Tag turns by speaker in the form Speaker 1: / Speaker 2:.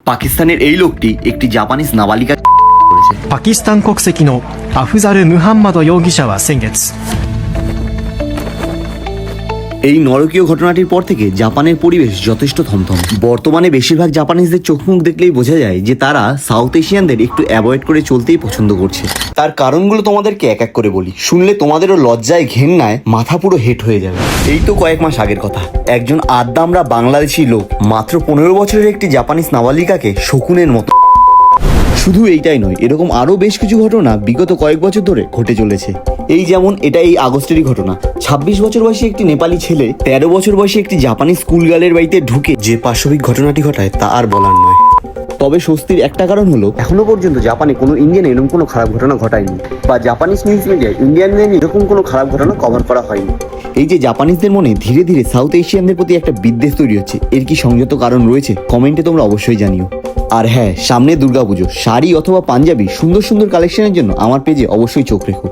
Speaker 1: পাকিস্তানের এই লোকটি একটি জাপানিজ নাবালিকা করেছে।
Speaker 2: パキスタン国籍のアフザル・ムハンマド容疑者は先月
Speaker 1: এই নরকীয় ঘটনাটির পর থেকে জাপানের পরিবেশ যথেষ্ট থমথম। বর্তমানে বেশিরভাগ জাপানিজদের চোখ মুখ দেখলেই বোঝা যায় যে তারা সাউথ এশিয়ানদের একটু অ্যাভয়েড করে চলতেই পছন্দ করছে। তার কারণগুলো তোমাদেরকে এক এক করে বলি, শুনলে তোমাদেরও লজ্জায় ঘেন্নায় মাথা পুরো হেট হয়ে যাবে। এই তো কয়েক মাস আগের কথা, একজন আদ্দামরা বাংলাদেশি লোক মাত্র 15 বছরের একটি জাপানিজ নাবালিকাকে শকুনের মতো। শুধু এইটাই নয়, এরকম আরও বেশ কিছু ঘটনা বিগত কয়েক বছর ধরে ঘটে চলেছে। এই যেমন এটা এই আগস্টেরই ঘটনা, 26 বছর বয়সী একটি নেপালি ছেলে 13 বছর বয়সী একটি জাপানি স্কুল গার্লের বাড়িতে ঢুকে যে পাশবিক ঘটনাটি ঘটায় তা আর বলার নয়। তবে স্বস্তির একটা কারণ হলো এখনো পর্যন্ত জাপানে কোনো ইন্ডিয়ান এরকম কোনো খারাপ ঘটনা ঘটায়নি, বা জাপানিজ নিউজ মিডিয়ায় ইন্ডিয়ানদের এরকম কোনো খারাপ ঘটনা কভার করা হয়নি। এই যে জাপানিজদের মনে ধীরে ধীরে সাউথ এশিয়ানদের প্রতি একটা বিদ্বেষ তৈরি হচ্ছে, এর কি সংযত কারণ রয়েছে? কমেন্টে তোমরা অবশ্যই জানিও। আর হ্যাঁ, সামনে দুর্গাপুজো, শাড়ি অথবা পাঞ্জাবি সুন্দর সুন্দর কালেকশনের জন্য আমার পেজে অবশ্যই চোখ রেখো।